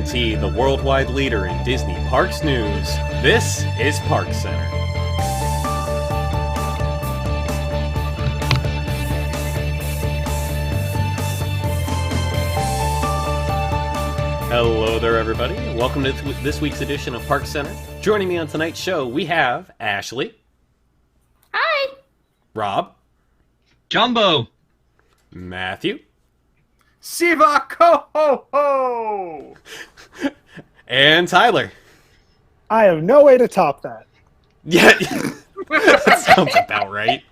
TNT, the worldwide leader in Disney Parks news. This is ParksCenter. Hello there, everybody. Welcome to this week's edition of ParksCenter. Joining me on tonight's show, we have Ashley. Hi. Rob. Jumbo. Matthew. Siva ko ho ho! And Tyler. I have no way to top that. Yeah, that sounds about right.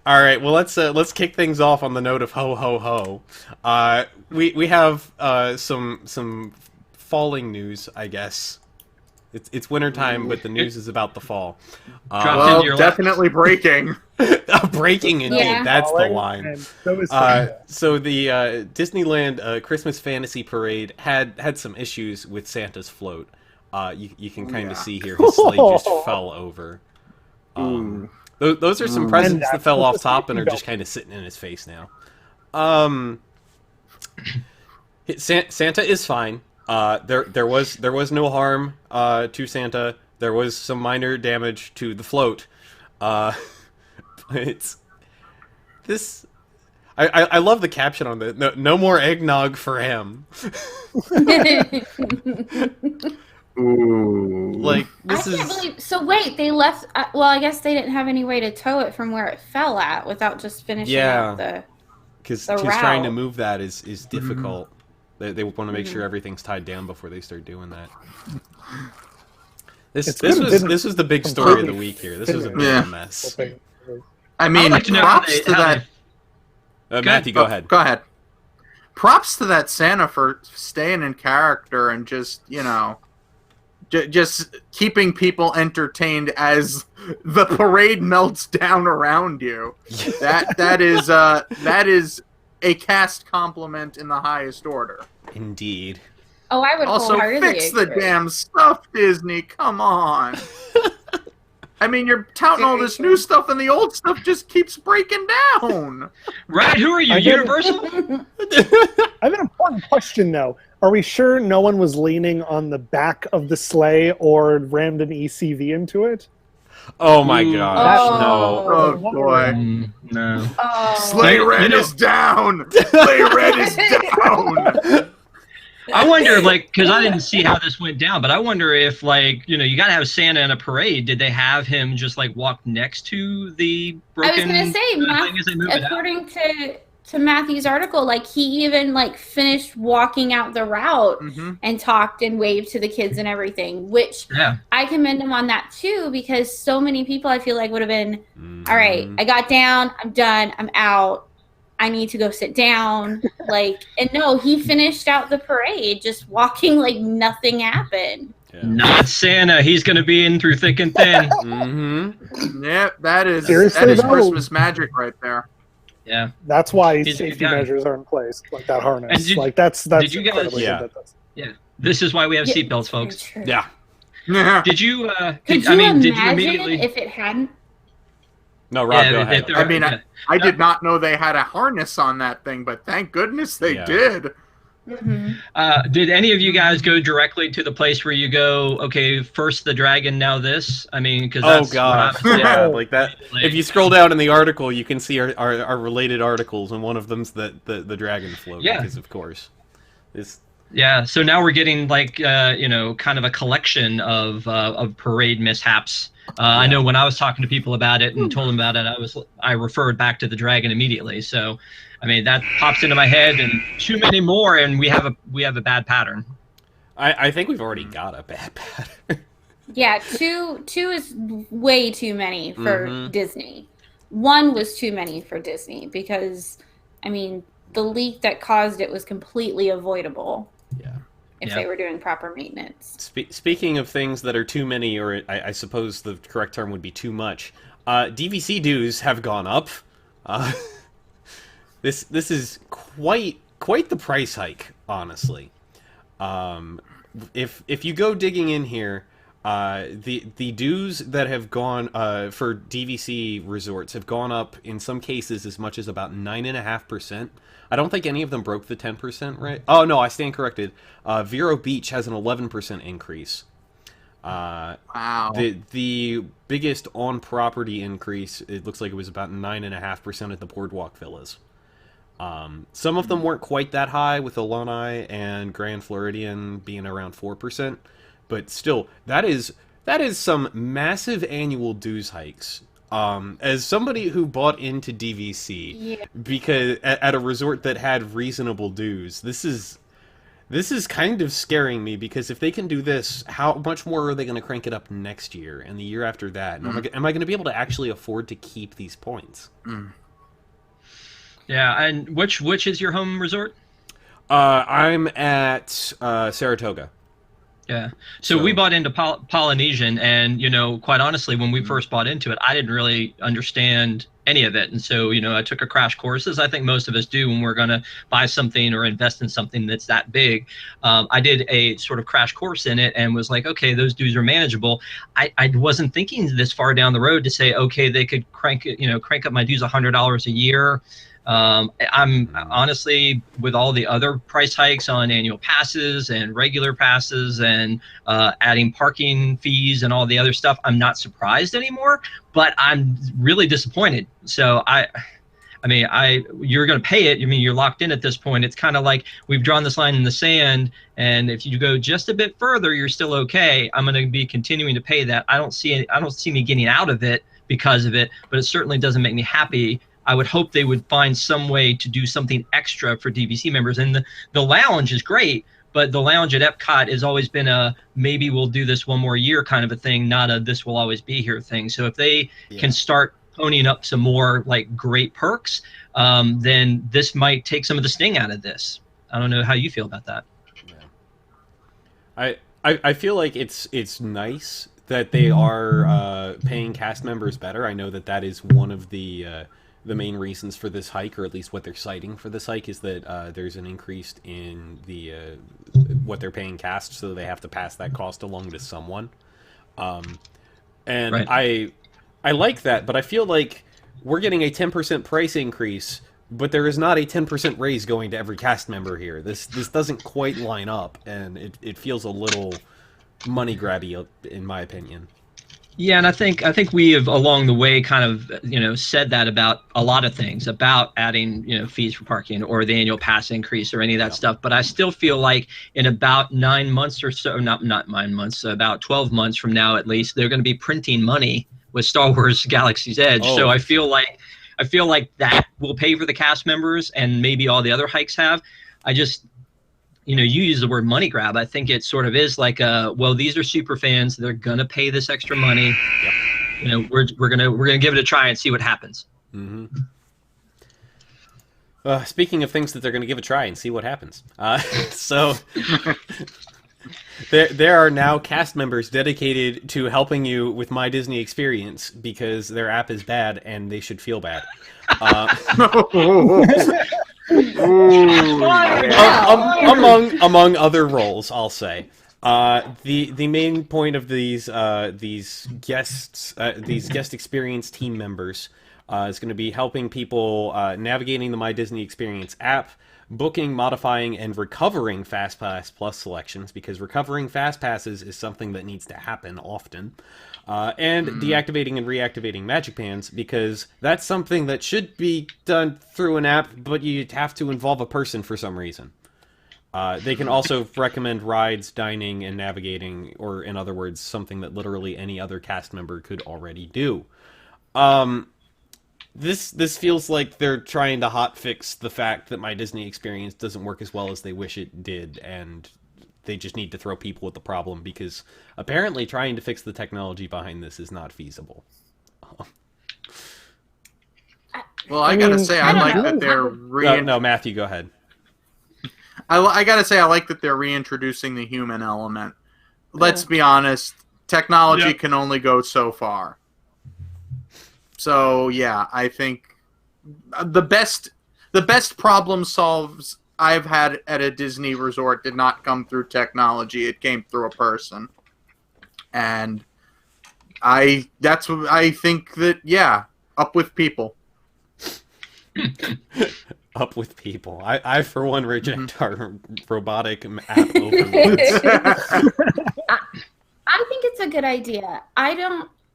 All right, well let's kick things off on the note of ho ho ho. We have some falling news, I guess. It's wintertime, but the news is about the fall. Well, definitely breaking. Breaking indeed, Yeah. that's the line. So the Disneyland Christmas Fantasy Parade had some issues with Santa's float. You can kind of see here his sleigh just fell over. Those are some presents that fell off top and are just kind of sitting in his face now. Santa is fine. There was no harm to Santa. There was some minor damage to the float. It's this. I love the caption on the no more eggnog for him. Ooh. Like I can't believe. So wait, they left. Well, I guess they didn't have any way to tow it from where it fell at without just finishing up the. Because the trying to route. move that is difficult. They want to make sure everything's tied down before they start doing that. This was the big story of the week here. This was a big mess. I mean, like to know props to that. Matthew, go ahead. Go ahead. Props to that Santa for staying in character and just, just keeping people entertained as the parade melts down around you. That is a cast compliment in the highest order. Indeed. Oh, I would Also, wholeheartedly fix the agree. damn stuff, Disney. Come on. I mean, you're touting all this new stuff, and the old stuff just keeps breaking down. Right? Who are you, I get it. Universal? I have an important question, though. Are we sure no one was leaning on the back of the sleigh or rammed an ECV into it? Oh my gosh, no. Oh, boy. No. Oh. Sleigh red is down! Sleigh red is down! I wonder, because I didn't see how this went down, but I wonder if, you got to have Santa in a parade. Did they have him just, walk next to the broken I was gonna say, thing as they move it out? according to Matthew's article, he even finished walking out the route and talked and waved to the kids and everything, which I commend him on that too, because so many people I feel like would have been, all right, I got down, I'm done, I'm out. I need to go sit down. And no, he finished out the parade just walking like nothing happened. Yeah. Not Santa. He's going to be in through thick and thin. Yeah, that is Seriously, though? Christmas magic right there. Yeah. That's why He's a good safety guy. measures are in place, like that harness. And That's did you guys- incredibly Yeah. good. Yeah. This is why we have Yeah, seatbelts, very folks. true. Yeah. Yeah. Did you, Could you did you imagine immediately? if it hadn't? No, Rob, Yeah, go if ahead. they're- I mean, yeah. I did not know they had a harness on that thing, but thank goodness they Yeah. did. Did any of you guys go directly to the place where you go, okay, first the dragon, now this? I mean, because Oh that's god, what I was yeah, Oh. like that. If you scroll down in the article, you can see our related articles, and one of them's the dragon float. Yeah. Because of course, this. Yeah, so now we're getting kind of a collection of parade mishaps. I know when I was talking to people about it and told them about it, I referred back to the dragon immediately. So, I mean, that pops into my head, and too many more, and we have a bad pattern. I think we've already got a bad pattern. Yeah, two is way too many for Disney. One was too many for Disney because, I mean, the leak that caused it was completely avoidable. Yeah. If they were doing proper maintenance. Speaking of things that are too many, or I suppose the correct term would be too much, DVC dues have gone up. This is quite the price hike, honestly. If you go digging in here, The dues that have gone for DVC resorts have gone up in some cases as much as about 9.5%. I don't think any of them broke the 10% rate. Oh no, I stand corrected. Vero Beach has an 11% increase. Wow. The biggest on property increase, it looks like it was about 9.5% at the Boardwalk Villas. Some of them weren't quite that high, with Illini and Grand Floridian being around 4%. But still, that is some massive annual dues hikes. As somebody who bought into DVC because at a resort that had reasonable dues, this is kind of scaring me, because if they can do this, how much more are they going to crank it up next year and the year after that? And am I going to be able to actually afford to keep these points? Yeah, and which is your home resort? I'm at Saratoga. Yeah. So we bought into Polynesian, and, quite honestly, when we first bought into it, I didn't really understand any of it. And so, I took a crash course, as I think most of us do when we're going to buy something or invest in something that's that big. I did a sort of crash course in it and was like, okay, those dues are manageable. I wasn't thinking this far down the road to say, okay, they could crank up my dues $100 a year. I'm honestly, with all the other price hikes on annual passes and regular passes and adding parking fees and all the other stuff, I'm not surprised anymore, but I'm really disappointed. So you're going to pay it. You're locked in at this point. It's kind of like we've drawn this line in the sand, and if you go just a bit further, you're still okay. I'm going to be continuing to pay that. I don't see me getting out of it because of it, but it certainly doesn't make me happy. I would hope they would find some way to do something extra for DVC members. And the lounge is great, but the lounge at Epcot has always been a maybe we'll do this one more year kind of a thing, not a this will always be here thing. So if they can start ponying up some more like great perks, then this might take some of the sting out of this. I don't know how you feel about that. Yeah. I feel like it's nice that they are paying cast members better. I know that is one of the main reasons for this hike, or at least what they're citing for this hike, is that there's an increase in the what they're paying cast, so they have to pass that cost along to someone. And right. I like that, but I feel like we're getting a 10% price increase, but there is not a 10% raise going to every cast member here. This doesn't quite line up, and it feels a little money grabby, in my opinion. Yeah, and I think we have along the way kind of said that about a lot of things, about adding fees for parking or the annual pass increase or any of that stuff. But I still feel like in about 9 months or so, not 9 months, about 12 months from now at least, they're going to be printing money with Star Wars Galaxy's Edge. So I feel like that will pay for the cast members, and maybe all the other hikes have. I just. You use the word money grab. I think it sort of is like, well, these are super fans. They're gonna pay this extra money. Yep. We're gonna give it a try and see what happens. Mm-hmm. Speaking of things that they're gonna give a try and see what happens, so there are now cast members dedicated to helping you with My Disney Experience because their app is bad and they should feel bad. Among other roles, I'll say. The main point of these guest experience team members is going to be helping people navigating the My Disney Experience app, booking, modifying, and recovering FastPass Plus selections, because recovering FastPasses is something that needs to happen often. And deactivating and reactivating Magic Bands, because that's something that should be done through an app, but you have to involve a person for some reason. They can also recommend rides, dining, and navigating, or in other words, something that literally any other cast member could already do. This feels like they're trying to hotfix the fact that My Disney Experience doesn't work as well as they wish it did, and they just need to throw people at the problem, because apparently trying to fix the technology behind this is not feasible. Well, I gotta say, I like that they're no, Matthew, go ahead. I gotta say, I like that they're reintroducing the human element. Let's be honest, technology can only go so far. So yeah, I think the best problem solves I've had at a Disney resort did not come through technology. It came through a person. And that's what I think that, up with people. Up with people. I for one reject our robotic app overlords. I think it's a good idea.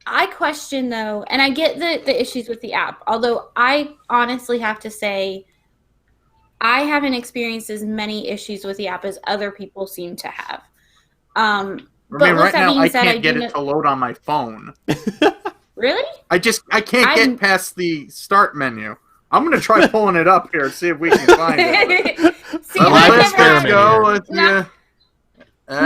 I question though, and I get the issues with the app, although I honestly have to say I haven't experienced as many issues with the app as other people seem to have. But right now I can't get it to load on my phone. Really? I can't get past the start menu. I'm gonna try pulling it up here and see if we can find it. See, let's go with you. Knock on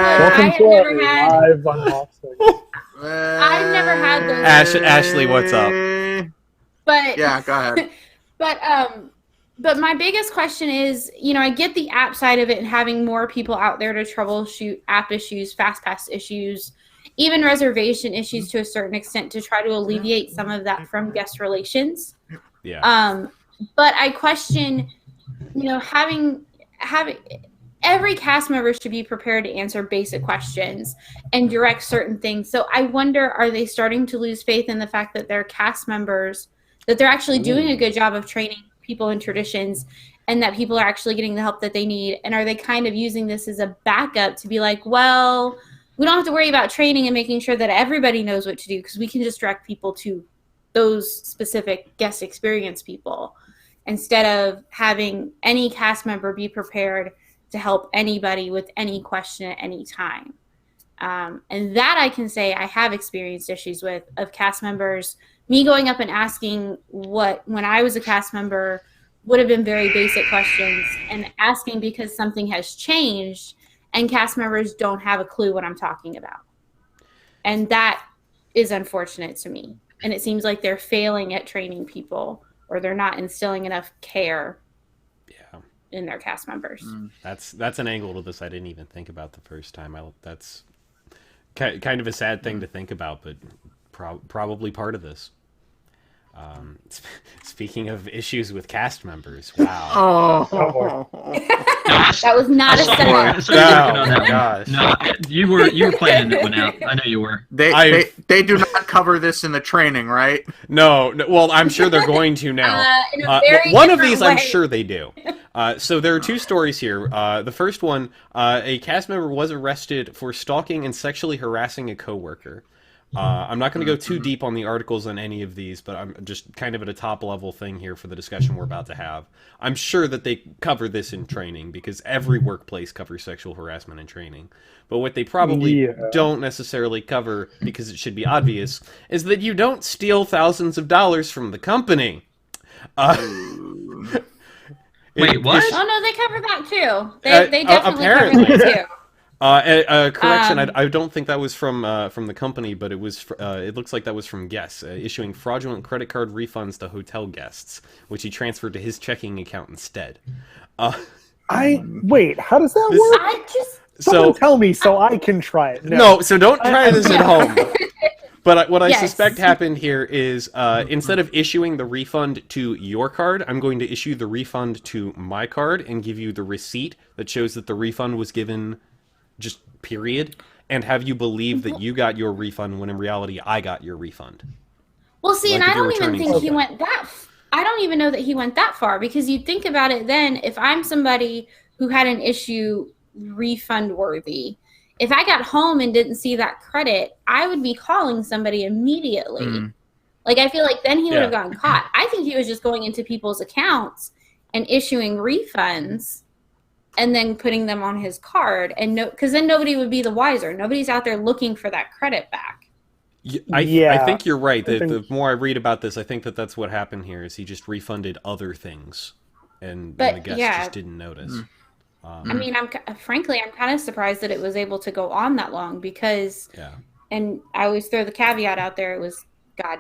wood. I have never had live unboxing. I've never had those. Ashley, what's up? But yeah, go ahead. But my biggest question is, I get the app side of it and having more people out there to troubleshoot app issues, FastPass issues, even reservation issues to a certain extent to try to alleviate some of that from guest relations. Yeah. But I question, having every cast member should be prepared to answer basic questions and direct certain things. So I wonder, are they starting to lose faith in the fact that they're cast members, that they're actually doing a good job of training people in traditions and that people are actually getting the help that they need? And are they kind of using this as a backup to be like, well, we don't have to worry about training and making sure that everybody knows what to do because we can just direct people to those specific guest experience people instead of having any cast member be prepared to help anybody with any question at any time. And that I can say I have experienced issues with, of cast members, me going up and asking what, when I was a cast member, would have been very basic questions and asking because something has changed and cast members don't have a clue what I'm talking about. And that is unfortunate to me. And it seems like they're failing at training people or they're not instilling enough care in their cast members. That's an angle to this I didn't even think about the first time. That's kind of a sad thing to think about, but probably part of this. Speaking of issues with cast members, wow. That was not a setup. Oh gosh. No, you were planning that one out. I know you were. They do not cover this in the training, right? No, well, I'm sure they're going to now. In a very one of these, different I'm way. sure they do. So there are two stories here. The first one, a cast member was arrested for stalking and sexually harassing a coworker. I'm not going to go too deep on the articles on any of these, but I'm just kind of at a top level thing here for the discussion we're about to have. I'm sure that they cover this in training because every workplace covers sexual harassment in training. But what they probably don't necessarily cover, because it should be obvious, is that you don't steal thousands of dollars from the company. Wait, what? Oh no, they cover that too. They definitely apparently. cover that too. Correction, I don't think that was from the company, but it was. It looks like that was from guests issuing fraudulent credit card refunds to hotel guests, which he transferred to his checking account instead. Wait, how does that work? Someone tell me so I can try it. No, so don't try this at home. But what I suspect happened here is instead of issuing the refund to your card, I'm going to issue the refund to my card and give you the receipt that shows that the refund was given. Just period, and have you believe that you got your refund when in reality I got your refund. Well, see, and I don't even think he went that. I don't even know that he went that far because you think about it. Then, if I'm somebody who had an issue refund worthy, if I got home and didn't see that credit, I would be calling somebody immediately. Like I feel like then he would have gotten caught. I think he was just going into people's accounts and issuing refunds. And then putting them on his card, and because then nobody would be the wiser. Nobody's out there looking for that credit back. I think you're right. The more I read about this, I think that that's what happened here. Is he just refunded other things, and the guests just didn't notice. I mean, I'm kind of surprised that it was able to go on that long because. Yeah. And I always throw the caveat out there. It was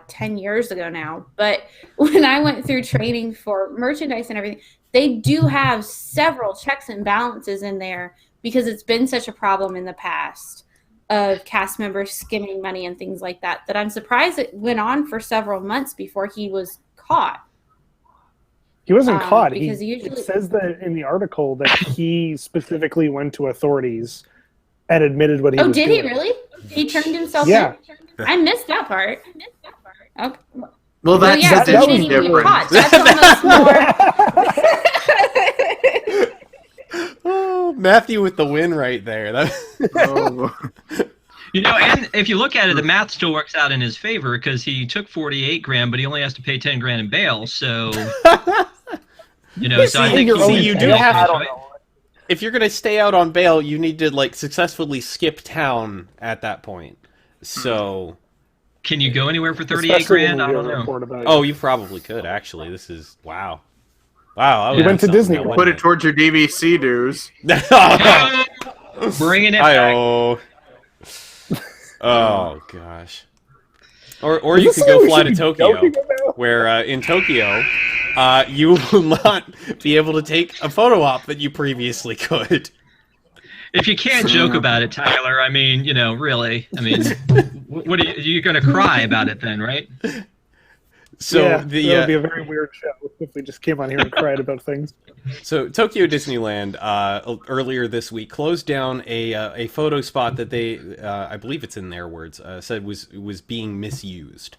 10 years ago now. But when I went through training for merchandise and everything. They do have several checks and balances in there because it's been such a problem in the past of cast members skimming money and things like that, that I'm surprised it went on for several months before he was caught. He wasn't caught. Because it says that in the article that he specifically went to authorities and admitted what he was doing. Oh, did he really? He turned himself in? I missed that part. Okay. Well, that's yeah, the so difference. That's almost more. Oh, Matthew with the win right there. You know, and if you look at it, the math still works out in his favor because he took 48 grand, but he only has to pay 10 grand in bail. So, you know, so I think you do have to. If you're gonna stay out on bail, you need to like successfully skip town at that point. So, can you go anywhere for 38 grand? I don't know. Oh, you probably could actually. This is wow. Wow, you went to Disneyland. Put it towards your DVC dues. Bringing it back. Oh gosh. Or you could go fly to Tokyo, where in Tokyo, you will not be able to take a photo op that you previously could. If you can't joke about it, Tyler, I mean, you know, really, I mean, what are you're going to cry about it then, right? So yeah, that would be a very weird show if we just came on here and cried about things. So Tokyo Disneyland earlier this week closed down a photo spot that they, I believe it's in their words, said was being misused.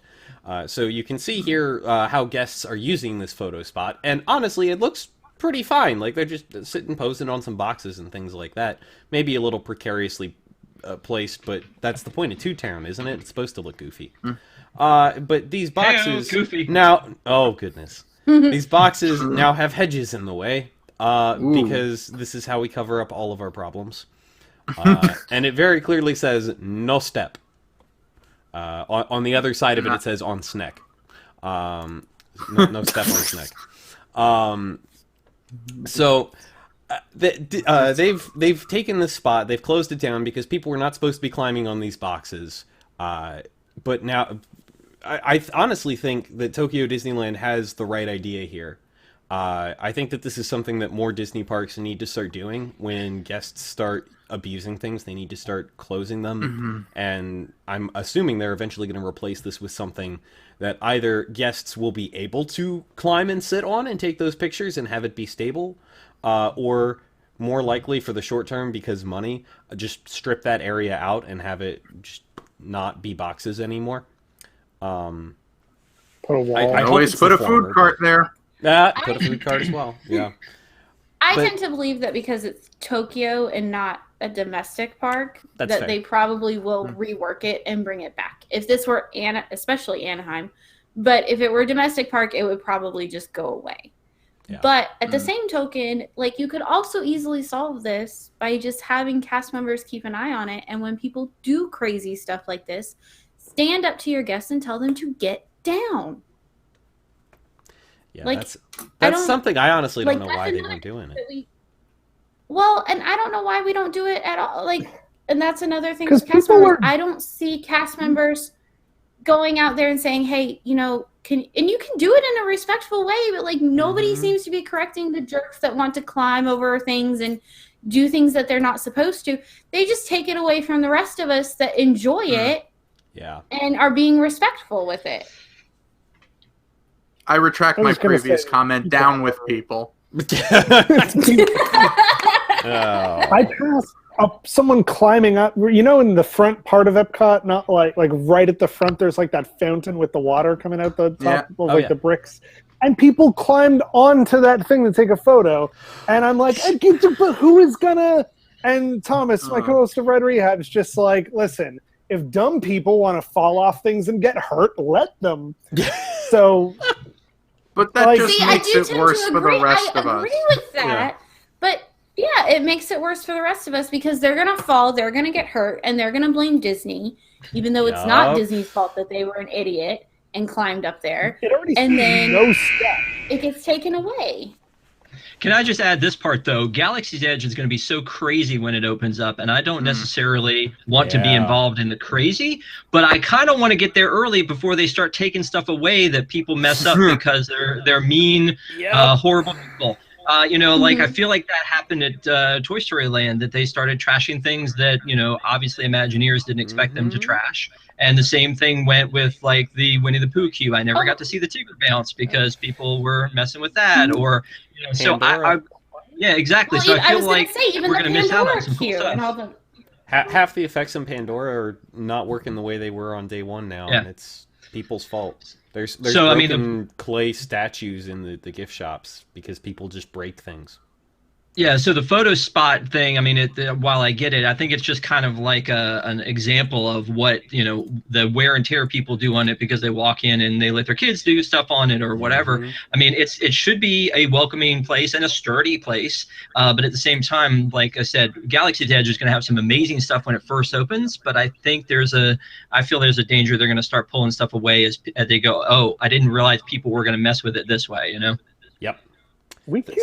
So you can see here how guests are using this photo spot, and honestly, it looks pretty fine. Like they're just sitting posing on some boxes and things like that. Maybe a little precariously placed, but that's the point of Two Town, isn't it? It's supposed to look goofy. But these boxes now, oh goodness, these boxes now have hedges in the way because this is how we cover up all of our problems. And it very clearly says no step. On the other side of it, it says on snack. No step on snack. So they've taken this spot, they've closed it down because people were not supposed to be climbing on these boxes. But now, I honestly think that Tokyo Disneyland has the right idea here. I think that this is something that more Disney parks need to start doing. When guests start abusing things, they need to start closing them. Mm-hmm. And I'm assuming they're eventually going to replace this with something that either guests will be able to climb and sit on and take those pictures and have it be stable, or more likely for the short term, because money, just strip that area out and have it just not be boxes anymore. Put a wall. I always put a food cart there. Put a food cart as well. Yeah. I tend to believe that because it's Tokyo and not a domestic park, that fair. They probably will rework it and bring it back. If this were especially Anaheim, but if it were a domestic park, it would probably just go away. Yeah. But at the same token, like, you could also easily solve this by just having cast members keep an eye on it, and when people do crazy stuff like this, stand up to your guests and tell them to get down. Yeah, like, that's something I honestly don't know why they weren't doing it. Well, and I don't know why we don't do it at all. Like, and that's another thing with cast members. I don't see cast members going out there and saying, "Hey, you know, and you can do it in a respectful way," but like nobody seems to be correcting the jerks that want to climb over things and do things that they're not supposed to. They just take it away from the rest of us that enjoy it, and are being respectful with it. I retract my previous comment. Down with people. I passed up someone climbing up. You know, in the front part of Epcot, not like right at the front. There's like that fountain with the water coming out the top of the bricks, and people climbed onto that thing to take a photo. And I'm like, but who is gonna? And Thomas, my co-host of Red Rehab, is just like, listen. If dumb people want to fall off things and get hurt, let them. So. But that just makes it worse for the rest of us. I agree with that. But yeah, it makes it worse for the rest of us because they're going to fall, they're going to get hurt, and they're going to blame Disney, even though it's not Disney's fault that they were an idiot and climbed up there. And then it gets taken away. Can I just add this part, though? Galaxy's Edge is going to be so crazy when it opens up, and I don't necessarily want to be involved in the crazy, but I kind of want to get there early before they start taking stuff away that people mess up because they're mean, horrible people. You know, like I feel like that happened at Toy Story Land, that they started trashing things that, you know, obviously Imagineers didn't expect them to trash. And the same thing went with like the Winnie the Pooh queue. I never got to see the Tigger bounce because people were messing with that, or you know. So I exactly. Well, so I feel like we're going to miss out on some cool stuff. half the effects in Pandora are not working the way they were on day one now, and it's people's fault. There's broken clay statues in the gift shops because people just break things. Yeah, so the photo spot thing, I mean, while I get it, I think it's just kind of like an example of what, the wear and tear people do on it because they walk in and they let their kids do stuff on it or whatever. Mm-hmm. I mean, it should be a welcoming place and a sturdy place. But at the same time, like I said, Galaxy's Edge is going to have some amazing stuff when it first opens. But I think I feel there's a danger they're going to start pulling stuff away as they go, oh, I didn't realize people were going to mess with it this way, Yep.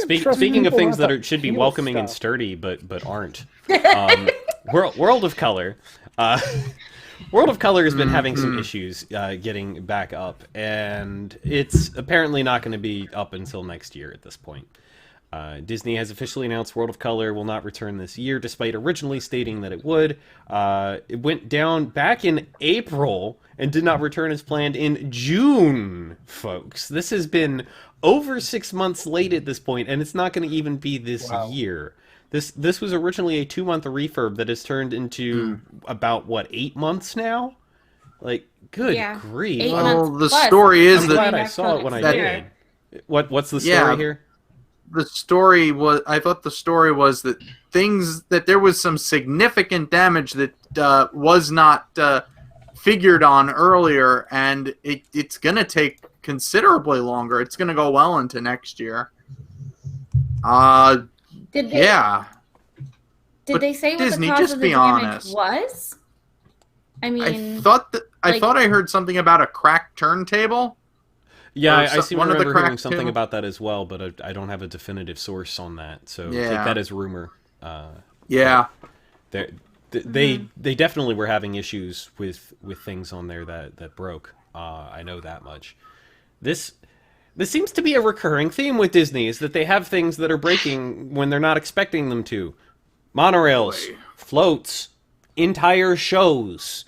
Speaking of things that should be welcoming and sturdy, but aren't, World of Color. World of Color has been having some issues getting back up, and it's apparently not going to be up until next year at this point. Disney has officially announced World of Color will not return this year, despite originally stating that it would. It went down back in April and did not return as planned in June, folks. This has been over 6 months late at this point, and it's not going to even be this year. This was originally a 2-month refurb that has turned into about 8 months now. Like, good grief! Well, the story is I'm that glad I saw it when I did. What's the story here? The story was. I thought the story was that there was some significant damage that was not figured on earlier, and it's going to take considerably longer. It's going to go well into next year. Did they say what Disney, the cause just of the be damage honest. was? I mean, I thought I heard something about a cracked turntable. Yeah, I seem to remember hearing something about that as well, but I don't have a definitive source on that, so take that as rumor. They definitely were having issues with things on there that broke. I know that much. This seems to be a recurring theme with Disney, is that they have things that are breaking when they're not expecting them to. Monorails, floats, entire shows.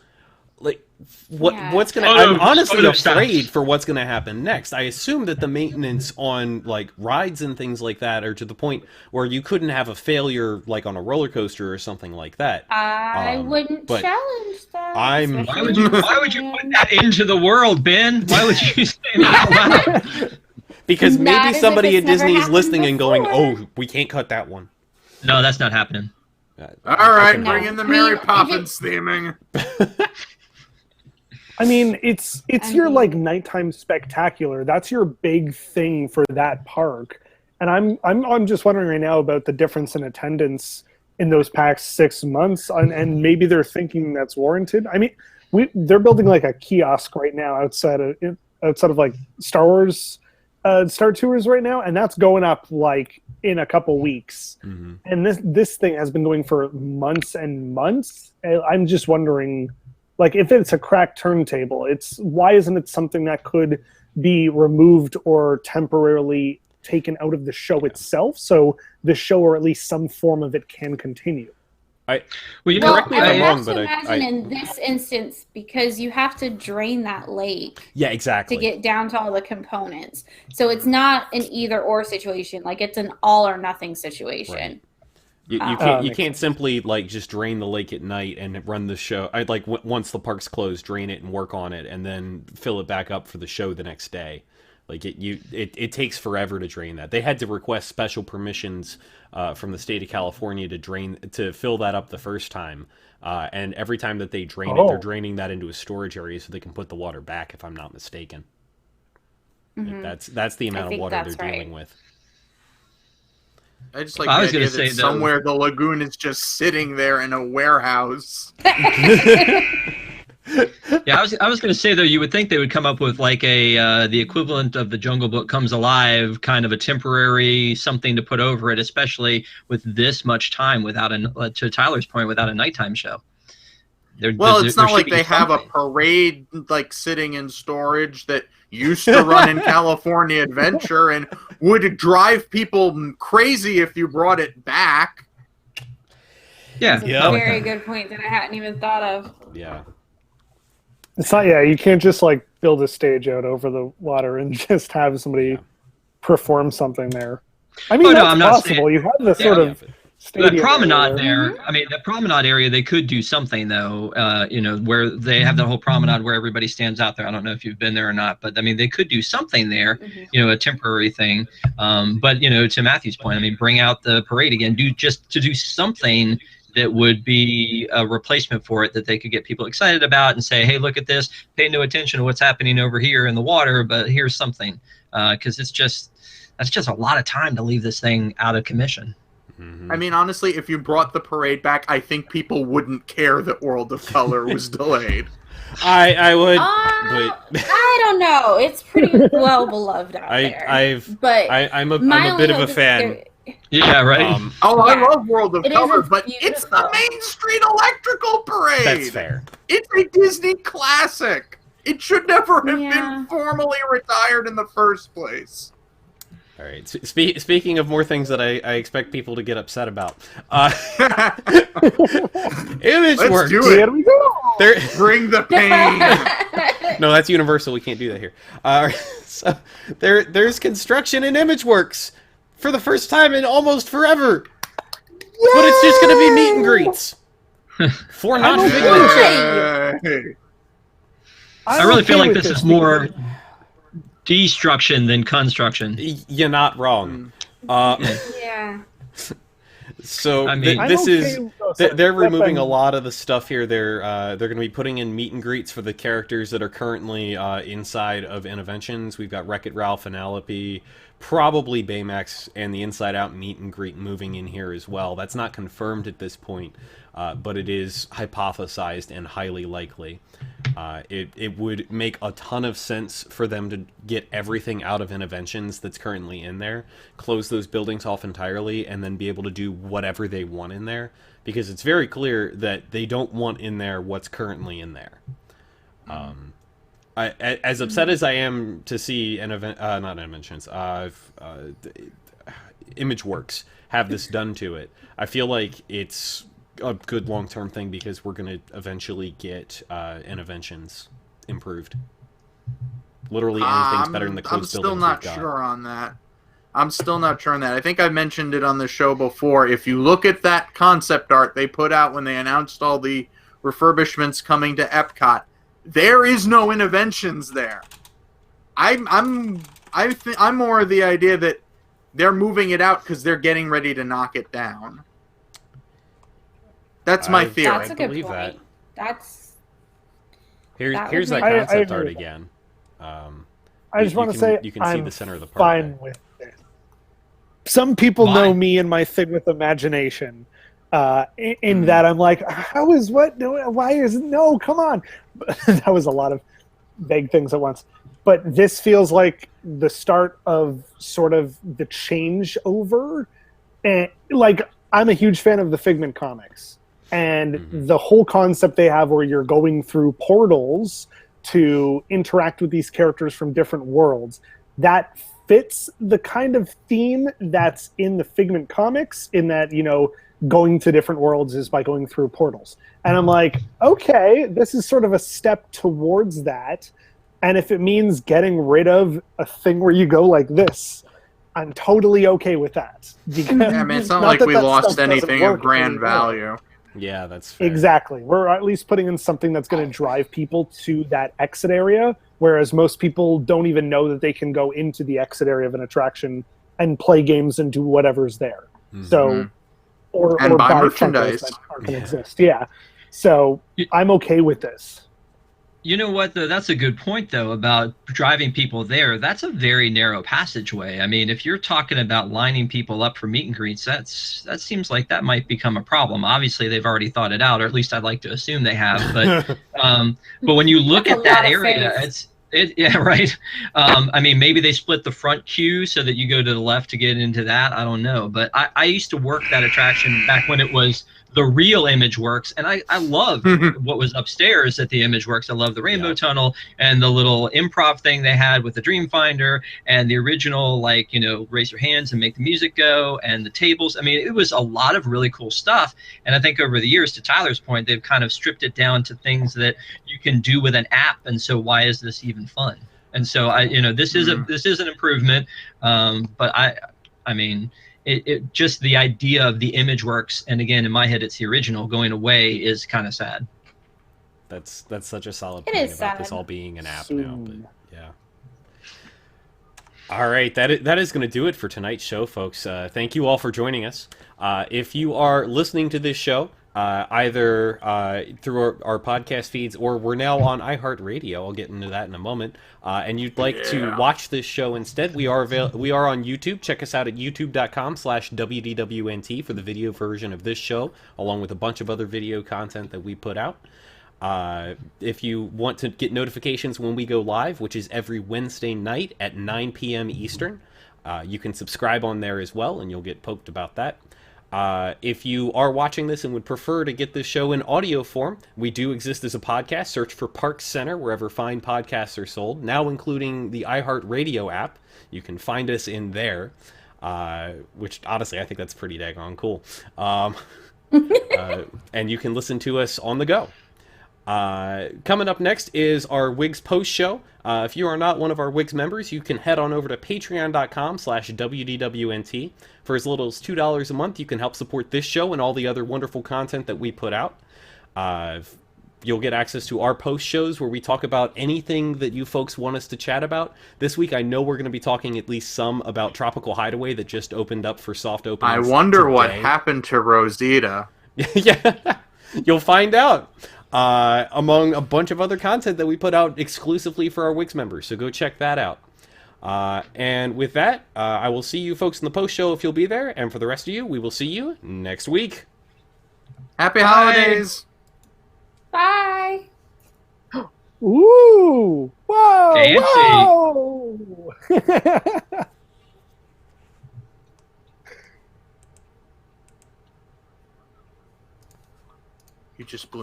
Like, what's gonna? I'm honestly afraid for what's gonna happen next. I assume that the maintenance on rides and things like that are to the point where you couldn't have a failure like on a roller coaster or something like that. I wouldn't challenge that. Why would you put that into the world, Ben? Why would you say that out loud? Because maybe somebody at Disney is listening and going, "Oh, we can't cut that one." No, that's not happening. All right, bring in the Mary Poppins theming. I mean, it's your nighttime spectacular. That's your big thing for that park. And I'm just wondering right now about the difference in attendance in those past 6 months, and maybe they're thinking that's warranted. I mean, they're building a kiosk right now outside of Star Wars Star Tours right now, and that's going up in a couple weeks. Mm-hmm. And this thing has been going for months and months. I'm just wondering, if it's a cracked turntable, why isn't it something that could be removed or temporarily taken out of the show itself, so the show or at least some form of it can continue? Correct me if I'm wrong, but imagine in this instance, because you have to drain that lake. Yeah, exactly. To get down to all the components, so it's not an either or situation. It's an all or nothing situation. Right. You can't simply just drain the lake at night and run the show. Once the park's closed, drain it and work on it, and then fill it back up for the show the next day. It takes forever to drain that. They had to request special permissions from the state of California to fill that up the first time. And every time that they drain it, they're draining that into a storage area so they can put the water back, if I'm not mistaken. Mm-hmm. That's the amount of water they're dealing with. I just the idea that somewhere the lagoon is just sitting there in a warehouse. Yeah, I was going to say, though, you would think they would come up with the equivalent of the Jungle Book Comes Alive, kind of a temporary something to put over it, especially with this much time without to Tyler's point, without a nighttime show. It's not like they have a parade sitting in storage that used to run in California Adventure and would drive people crazy if you brought it back. Yeah, that's a very good point that I hadn't even thought of. Yeah. It's not, you can't just build a stage out over the water and just have somebody perform something there. I mean, that's possible. You have the sort of That promenade there, I mean, the promenade area, they could do something though, where they have the whole promenade where everybody stands out there. I don't know if you've been there or not, but I mean, they could do something there, a temporary thing. But, to Matthew's point, I mean, bring out the parade again, do something that would be a replacement for it that they could get people excited about and say, hey, look at this, pay no attention to what's happening over here in the water, but here's something. Because that's just a lot of time to leave this thing out of commission. I mean, honestly, if you brought the parade back, I think people wouldn't care that World of Color was delayed. I would, but I don't know. It's pretty well beloved out there. I'm a bit of a fan. Yeah, right. I love World of Color, but it's the Main Street Electrical Parade. That's fair. It's a Disney classic. It should never have been formally retired in the first place. All right. Speaking of more things that I expect people to get upset about, ImageWorks. Let's do it. Here we go. Bring the pain. No, that's Universal. We can't do that here. So there's construction in ImageWorks for the first time in almost forever. Yay! But it's just going to be meet and greets for non-Figment. I really feel like this is more destruction than construction. You're not wrong. Yeah. So I mean, they're removing a lot of the stuff here. They're going to be putting in meet and greets for the characters that are currently inside of Interventions. We've got Wreck-It Ralph and Allopy, probably Baymax, and the Inside Out meet and greet moving in here as well. That's not confirmed at this point, but it is hypothesized and highly likely. It would make a ton of sense for them to get everything out of Interventions that's currently in there, close those buildings off entirely, and then be able to do whatever they want in there, because it's very clear that they don't want in there what's currently in there. As upset as I am to see ImageWorks have this done to it, I feel like it's a good long-term thing because we're going to eventually get Interventions improved. Literally anything's better than the closed buildings. I'm still not sure on that. I think I mentioned it on the show before. If you look at that concept art they put out when they announced all the refurbishments coming to Epcot, there is no Interventions there. I'm more of the idea that they're moving it out because they're getting ready to knock it down. That's my theory. That's a good point. Here's that concept art again. I just want to say you can see the center of the park. Fine with this. Some people know me and my thing with imagination. In that I'm like, how is what? Why is no? Come on! That was a lot of vague things at once. But this feels like the start of sort of the changeover. And like, I'm a huge fan of the Figment comics. And the whole concept they have where you're going through portals to interact with these characters from different worlds, that fits the kind of theme that's in the Figment comics, in that, going to different worlds is by going through portals. And I'm like, okay, this is sort of a step towards that. And if it means getting rid of a thing where you go like this, I'm totally okay with that. Because, it's not like we lost anything of grand value. Yeah, that's fair. Exactly. We're at least putting in something that's going to drive people to that exit area, whereas most people don't even know that they can go into the exit area of an attraction and play games and do whatever's there. So, or buy merchandise that aren't going to exist. Yeah. So I'm okay with this. You know what, though? That's a good point, though, about driving people there. That's a very narrow passageway. I mean, if you're talking about lining people up for meet and greets, that seems like that might become a problem. Obviously, they've already thought it out, or at least I'd like to assume they have. But when you look at that area, yeah, right. I mean, maybe they split the front queue so that you go to the left to get into that. I don't know. But I used to work that attraction back when it was the real ImageWorks, and I loved what was upstairs at the ImageWorks. I loved the Rainbow Tunnel and the little improv thing they had with the Dreamfinder and the original, raise your hands and make the music go, and the tables. I mean, it was a lot of really cool stuff. And I think over the years, to Tyler's point, they've kind of stripped it down to things that you can do with an app. And so why is this even fun? And so this is an improvement. But I mean, just the idea of the ImageWorks, and again, in my head, it's the original, going away is kind of sad. That's such a solid point about sad. this all being an app now. But yeah. All right, that is going to do it for tonight's show, folks. Thank you all for joining us. If you are listening to this show, either through our podcast feeds, or we're now on iHeartRadio, I'll get into that in a moment, and you'd like to watch this show instead, we are on YouTube. Check us out at youtube.com/WDWNT for the video version of this show, along with a bunch of other video content that we put out. If you want to get notifications when we go live, which is every Wednesday night at 9 p.m. Eastern, you can subscribe on there as well, and you'll get poked about that. If you are watching this and would prefer to get this show in audio form, we do exist as a podcast. Search for ParksCenter wherever fine podcasts are sold, now including the iHeartRadio app. You can find us in there, which honestly I think that's pretty daggone cool. And you can listen to us on the go. Coming up next is our Wigs post show. If you are not one of our Wigs members, you can head on over to patreon.com/WDWNT. For as little as $2 a month, you can help support this show and all the other wonderful content that we put out. You'll get access to our post shows where we talk about anything that you folks want us to chat about. This week, I know we're going to be talking at least some about Tropical Hideaway that just opened up for soft openings. I wonder today. what happened to Rosita. Yeah, you'll find out. Among a bunch of other content that we put out exclusively for our Wix members. So go check that out. And with that, I will see you folks in the post show if you'll be there. And for the rest of you, we will see you next week. Happy holidays! Bye! Ooh! Whoa! Fancy. Whoa! You just blew my